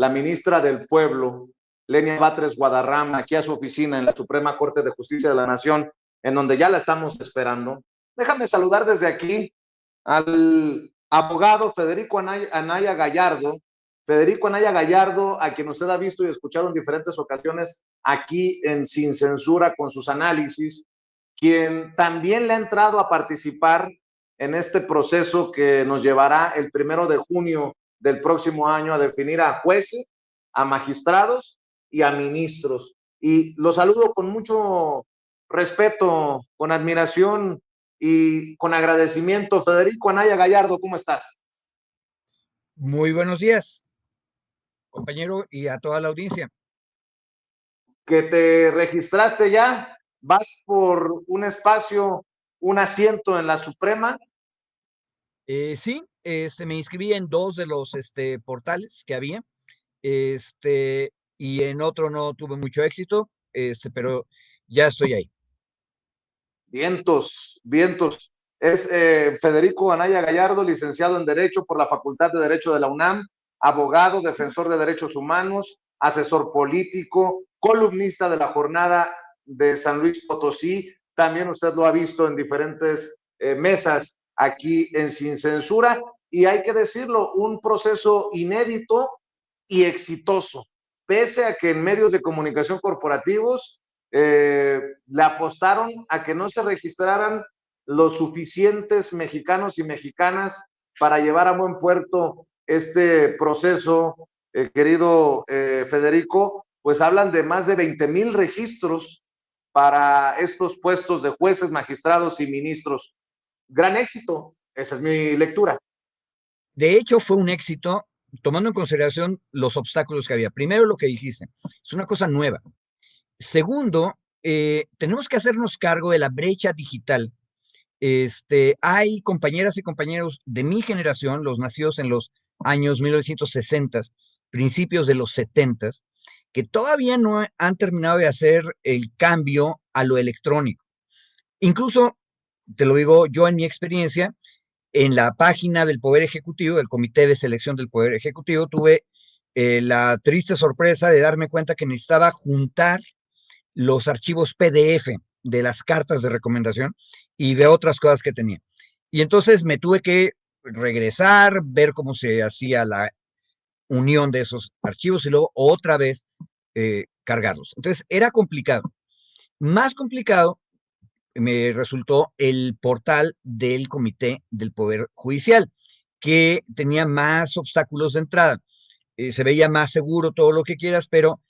la ministra del Pueblo, Lenia Batres Guadarrama, aquí a su oficina en la Suprema Corte de Justicia de la Nación, en donde ya la estamos esperando. Déjame saludar desde aquí al abogado Federico Anaya Gallardo. Federico Anaya Gallardo, a quien usted ha visto y escuchado en diferentes ocasiones aquí en Sin Censura con sus análisis, quien también le ha entrado a participar en este proceso que nos llevará el 1 de junio del próximo año a definir a jueces, a magistrados y a ministros. Y lo saludo con mucho respeto, con admiración y con agradecimiento. Federico Anaya Gallardo, ¿cómo estás? Muy buenos días, compañero, y a toda la audiencia. Que te registraste ya, vas por un espacio, un asiento en la Suprema. Sí, me inscribí en dos de los portales que había, y en otro no tuve mucho éxito, pero ya estoy ahí. Vientos, vientos. Es Federico Anaya Gallardo, licenciado en Derecho por la Facultad de Derecho de la UNAM, abogado, defensor de derechos humanos, asesor político, columnista de la Jornada de San Luis Potosí. También usted lo ha visto en diferentes mesas aquí en Sin Censura. Y hay que decirlo, un proceso inédito y exitoso, pese a que en medios de comunicación corporativos le apostaron a que no se registraran los suficientes mexicanos y mexicanas para llevar a buen puerto este proceso, querido Federico. Pues hablan de más de 20,000 registros para estos puestos de jueces, magistrados y ministros. Gran éxito, esa es mi lectura. De hecho, fue un éxito, tomando en consideración los obstáculos que había. Primero, lo que dijiste, es una cosa nueva. Segundo, tenemos que hacernos cargo de la brecha digital. Hay compañeras y compañeros de mi generación, los nacidos en los años 1960, principios de los 70, que todavía no han terminado de hacer el cambio a lo electrónico. Incluso, te lo digo yo en mi experiencia, en la página del Poder Ejecutivo, del Comité de Selección del Poder Ejecutivo, tuve la triste sorpresa de darme cuenta que necesitaba juntar los archivos PDF de las cartas de recomendación y de otras cosas que tenía. Y entonces me tuve que regresar, ver cómo se hacía la unión de esos archivos y luego otra vez cargarlos. Entonces era complicado. Más complicado me resultó el portal del Comité del Poder Judicial, que tenía más obstáculos de entrada. Se veía más seguro todo lo que quieras, pero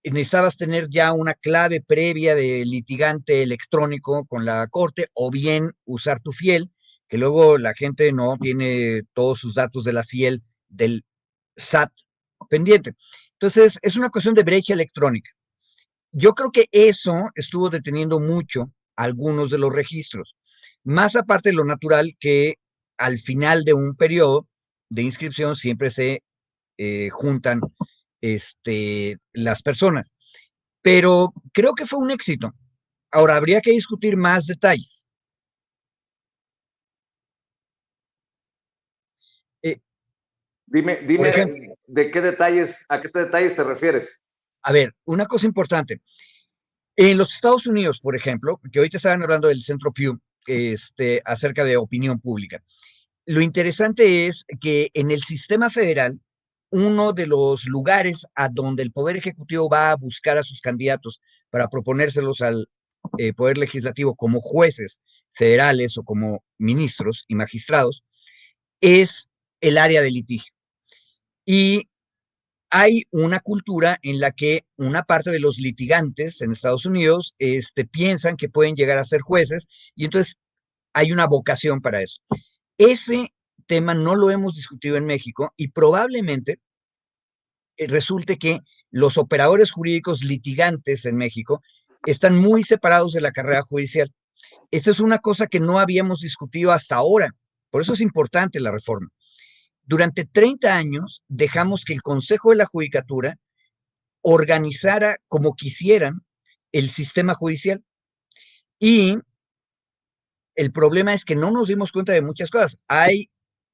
necesitabas tener ya una clave previa de litigante electrónico con la corte o bien usar tu fiel, que luego la gente no tiene todos sus datos de la fiel del SAT pendiente. Entonces, es una cuestión de brecha electrónica. Yo creo que eso estuvo deteniendo mucho algunos de los registros, más aparte de lo natural que al final de un periodo de inscripción siempre se juntan las personas. Pero creo que fue un éxito. Ahora, habría que discutir más detalles. Eh, por Dime ejemplo, de qué detalles, a qué detalles te refieres. a ver, una cosa importante. En los Estados Unidos, por ejemplo, que ahorita estaban hablando del Centro Pew, acerca de opinión pública. Lo interesante es que en el sistema federal, uno de los lugares a donde el Poder Ejecutivo va a buscar a sus candidatos para proponérselos al Poder Legislativo como jueces federales o como ministros y magistrados, es el área de litigio. Y hay una cultura en la que una parte de los litigantes en Estados Unidos piensan que pueden llegar a ser jueces y entonces hay una vocación para eso. Ese tema no lo hemos discutido en México y probablemente resulte que los operadores jurídicos litigantes en México están muy separados de la carrera judicial. Esa es una cosa que no habíamos discutido hasta ahora. Por eso es importante la reforma. Durante 30 años dejamos que el Consejo de la Judicatura organizara como quisieran el sistema judicial. Y el problema es que no nos dimos cuenta de muchas cosas. Hay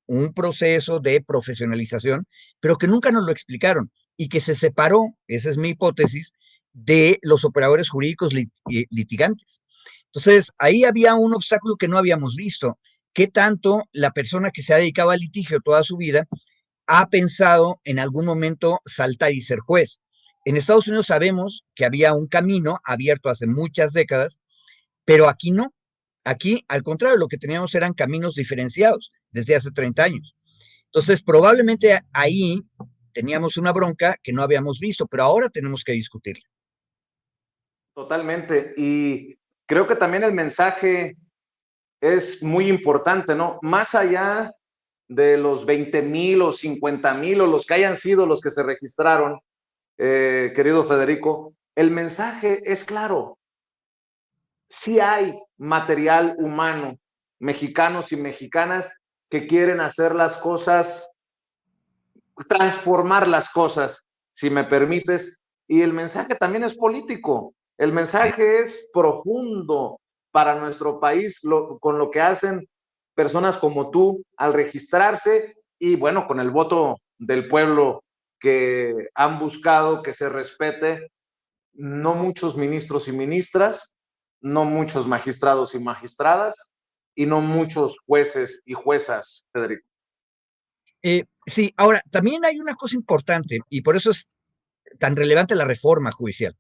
un proceso de profesionalización, pero que nunca nos lo explicaron y que se separó, esa es mi hipótesis, de los operadores jurídicos litigantes. Entonces, ahí había un obstáculo que no habíamos visto. ¿Qué tanto la persona que se ha dedicado al litigio toda su vida ha pensado en algún momento saltar y ser juez? En Estados Unidos sabemos que había un camino abierto hace muchas décadas, pero aquí no. Aquí, al contrario, lo que teníamos eran caminos diferenciados desde hace 30 años. Entonces, probablemente ahí teníamos una bronca que no habíamos visto, pero ahora tenemos que discutirla. Totalmente. Y creo que también el mensaje es muy importante, ¿no? Más allá de los 20,000 o 50,000 o los que hayan sido los que se registraron, querido Federico, el mensaje es claro. Sí hay material humano, mexicanos y mexicanas que quieren hacer las cosas, transformar las cosas, si me permites, y el mensaje también es político. El mensaje es profundo para nuestro país con lo que hacen personas como tú al registrarse y bueno, con el voto del pueblo que han buscado que se respete no muchos ministros y ministras, no muchos magistrados y magistradas, y no muchos jueces y juezas, Federico. Sí, ahora, también hay una cosa importante, y por eso es tan relevante la reforma judicial.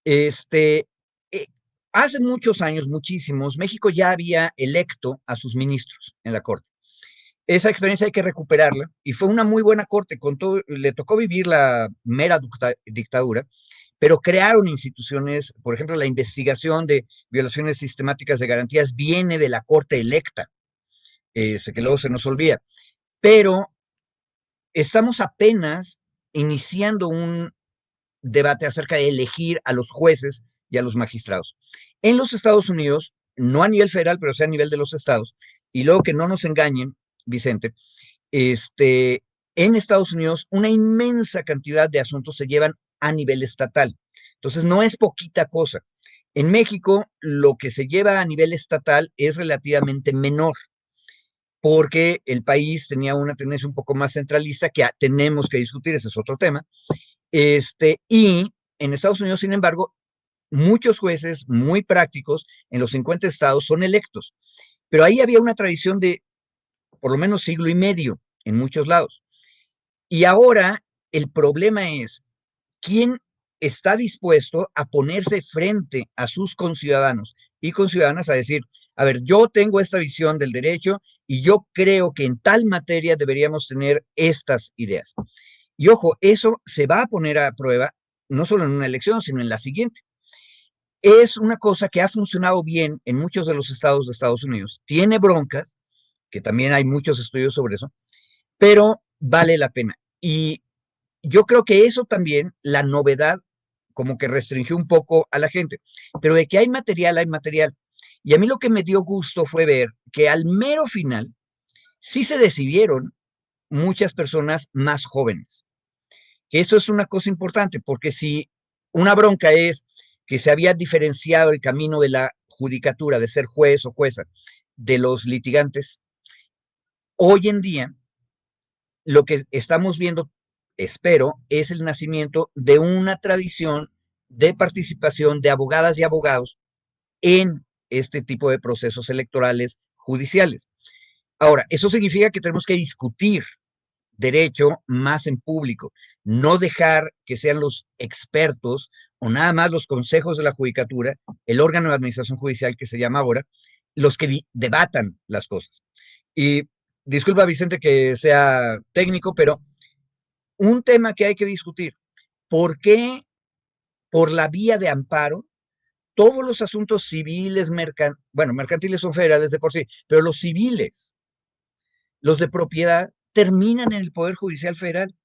Este, eh, Hace muchos años, muchísimos, México ya había electo a sus ministros en la Corte. Esa experiencia hay que recuperarla, y fue una muy buena Corte, con todo, le tocó vivir la mera dictadura, pero crearon instituciones, por ejemplo, la investigación de violaciones sistemáticas de garantías viene de la Corte electa, que luego se nos olvida, pero estamos apenas iniciando un debate acerca de elegir a los jueces y a los magistrados. En los Estados Unidos, no a nivel federal, pero sí a nivel de los estados, y luego que no nos engañen, Vicente, en Estados Unidos una inmensa cantidad de asuntos se llevan a nivel estatal. Entonces, no es poquita cosa. En México, lo que se lleva a nivel estatal es relativamente menor, porque el país tenía una tendencia un poco más centralista que tenemos que discutir, ese es otro tema. Y en Estados Unidos, sin embargo, muchos jueces muy prácticos en los 50 estados son electos, pero ahí había una tradición de por lo menos siglo y medio en muchos lados. Y ahora el problema es quién está dispuesto a ponerse frente a sus conciudadanos y conciudadanas a decir, a ver, yo tengo esta visión del derecho y yo creo que en tal materia deberíamos tener estas ideas. Y ojo, eso se va a poner a prueba no solo en una elección, sino en la siguiente. Es una cosa que ha funcionado bien en muchos de los estados de Estados Unidos. Tiene broncas, que también hay muchos estudios sobre eso, pero vale la pena. Y yo creo que eso también, la novedad, como que restringió un poco a la gente, pero de que hay material, hay material. Y a mí lo que me dio gusto fue ver que al mero final sí se decidieron muchas personas más jóvenes. Eso es una cosa importante, porque si una bronca es que se había diferenciado el camino de la judicatura, de ser juez o jueza, de los litigantes, hoy en día lo que estamos viendo, espero, es el nacimiento de una tradición de participación de abogadas y abogados en este tipo de procesos electorales judiciales. Ahora, eso significa que tenemos que discutir derecho más en público, no dejar que sean los expertos o nada más los consejos de la judicatura, el órgano de administración judicial que se llama ahora, los que debatan las cosas. Y disculpa, Vicente, que sea técnico, pero un tema que hay que discutir, ¿por qué por la vía de amparo todos los asuntos civiles, bueno, mercantiles son federales de por sí, pero los civiles, los de propiedad, terminan en el Poder Judicial Federal?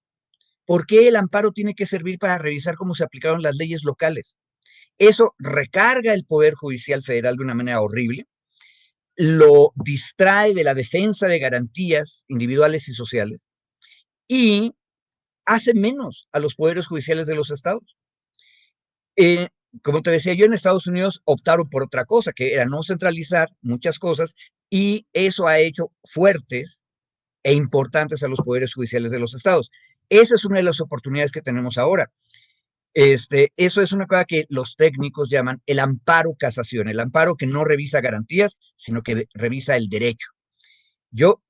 ¿Por qué el amparo tiene que servir para revisar cómo se aplicaron las leyes locales? Eso recarga el Poder Judicial Federal de una manera horrible, lo distrae de la defensa de garantías individuales y sociales y hace menos a los poderes judiciales de los estados. Eh, Como te decía yo, en Estados Unidos optaron por otra cosa, que era no centralizar muchas cosas, y eso ha hecho fuertes e importantes a los poderes judiciales de los estados. Esa es una de las oportunidades que tenemos ahora. Eso es una cosa que los técnicos llaman el amparo casación, el amparo que no revisa garantías, sino que revisa el derecho. Yo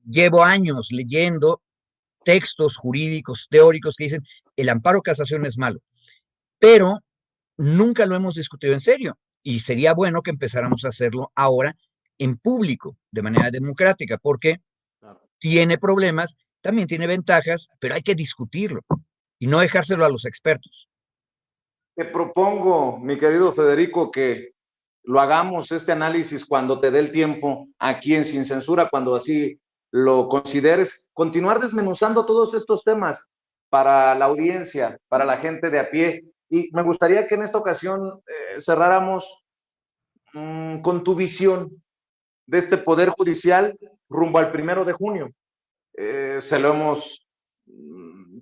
llevo años leyendo textos jurídicos, teóricos que dicen el amparo casación es malo, pero nunca lo hemos discutido en serio y sería bueno que empezáramos a hacerlo ahora en público, de manera democrática, porque tiene problemas, también tiene ventajas, pero hay que discutirlo y no dejárselo a los expertos. Te propongo, mi querido Federico, que lo hagamos este análisis cuando te dé el tiempo aquí en Sin Censura, cuando así lo consideres, continuar desmenuzando todos estos temas para la audiencia, para la gente de a pie. Y me gustaría que en esta ocasión cerráramos con tu visión de este Poder Judicial rumbo al 1 de junio. Se lo hemos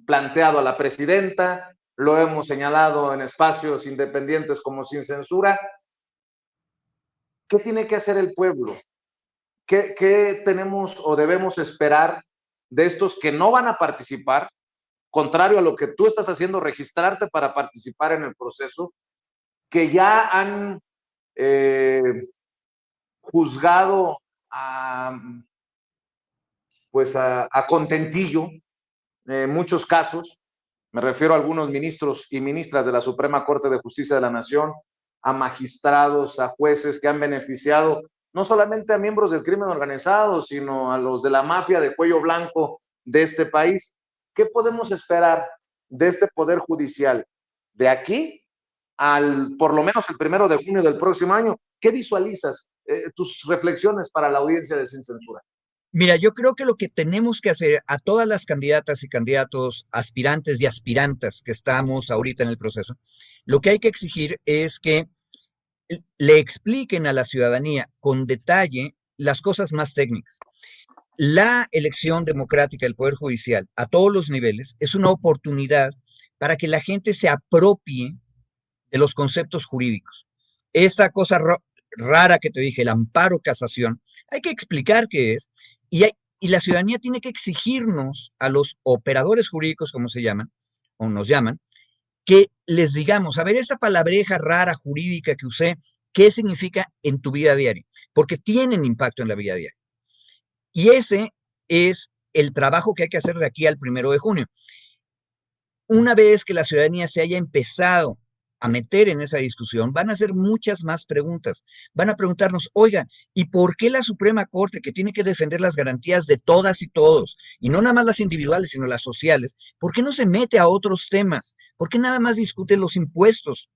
planteado a la presidenta, lo hemos señalado en espacios independientes como Sin Censura. ¿Qué tiene que hacer el pueblo? ¿Qué tenemos o debemos esperar de estos que no van a participar, contrario a lo que tú estás haciendo, registrarte para participar en el proceso, que ya han juzgado pues a contentillo en muchos casos? Me refiero a algunos ministros y ministras de la Suprema Corte de Justicia de la Nación, a magistrados, a jueces que han beneficiado no solamente a miembros del crimen organizado, sino a los de la mafia de cuello blanco de este país. ¿Qué podemos esperar de este Poder Judicial de aquí al, por lo menos, el 1 de junio del próximo año? ¿Qué visualizas? Tus reflexiones para la audiencia de Sin Censura. Mira, yo creo que lo que tenemos que hacer a todas las candidatas y candidatos, aspirantes y aspirantas que estamos ahorita en el proceso, lo que hay que exigir es que le expliquen a la ciudadanía con detalle las cosas más técnicas. La elección democrática del Poder Judicial a todos los niveles es una oportunidad para que la gente se apropie de los conceptos jurídicos. Esta cosa rara que te dije, el amparo casación, hay que explicar qué es y la ciudadanía tiene que exigirnos a los operadores jurídicos, como se llaman, o nos llaman, que les digamos, a ver, esa palabreja rara jurídica que usé, ¿qué significa en tu vida diaria? Porque tienen impacto en la vida diaria. Y ese es el trabajo que hay que hacer de aquí al 1 de junio. Una vez que la ciudadanía se haya empezado a meter en esa discusión, van a hacer muchas más preguntas. Van a preguntarnos, oiga, ¿y por qué la Suprema Corte, que tiene que defender las garantías de todas y todos, y no nada más las individuales, sino las sociales, por qué no se mete a otros temas? ¿Por qué nada más discute los impuestos?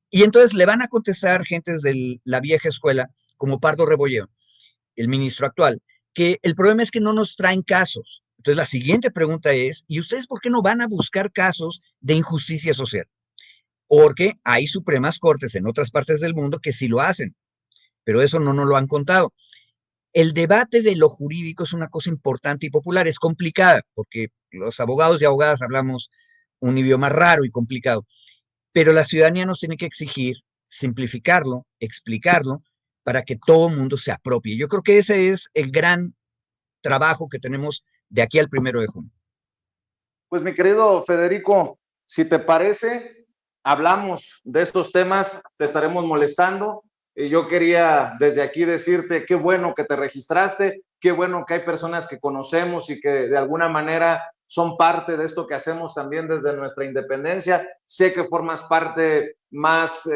Y entonces le van a contestar gentes de la vieja escuela, como Pardo Rebolledo, el ministro actual, que el problema es que no nos traen casos. Entonces la siguiente pregunta es, ¿y ustedes por qué no van a buscar casos de injusticia social? Porque hay supremas cortes en otras partes del mundo que sí lo hacen, pero eso no nos lo han contado. El debate de lo jurídico es una cosa importante y popular, es complicada, porque los abogados y abogadas hablamos un idioma raro y complicado, pero la ciudadanía nos tiene que exigir simplificarlo, explicarlo, para que todo el mundo se apropie. Yo creo que ese es el gran trabajo que tenemos de aquí al 1 de junio. Pues mi querido Federico, si te parece, hablamos de estos temas, te estaremos molestando. Y yo quería desde aquí decirte qué bueno que te registraste, qué bueno que hay personas que conocemos y que de alguna manera son parte de esto que hacemos también desde nuestra independencia. Sé que formas parte más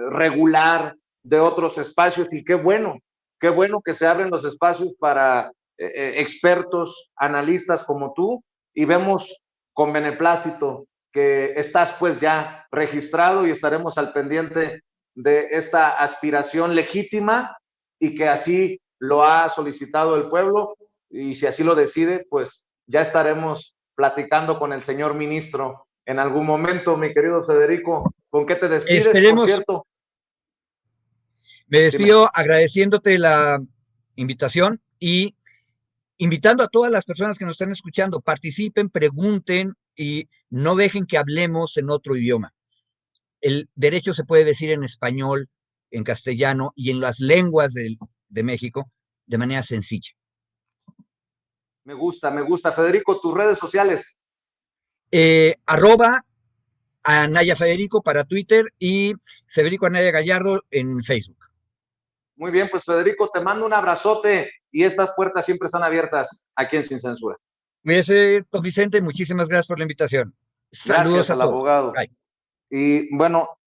regular de otros espacios y qué bueno que se abren los espacios para expertos, analistas como tú, y vemos con beneplácito que estás pues ya registrado y estaremos al pendiente de esta aspiración legítima y que así lo ha solicitado el pueblo, y si así lo decide, pues ya estaremos platicando con el señor ministro en algún momento. Mi querido Federico, ¿con qué te despides? Esperemos. Por cierto, Me despido agradeciéndote la invitación y invitando a todas las personas que nos están escuchando, participen, pregunten y no dejen que hablemos en otro idioma. El derecho se puede decir en español, en castellano y en las lenguas de México de manera sencilla. Me gusta, me gusta. Federico, tus redes sociales. Arroba Anaya Federico para Twitter y Federico Anaya Gallardo en Facebook. Muy bien, pues Federico, te mando un abrazote y estas puertas siempre están abiertas aquí en Sin Censura. Cuídese, don Vicente, muchísimas gracias por la invitación. Saludos Gracias a al todos. abogado. Bye. Y bueno,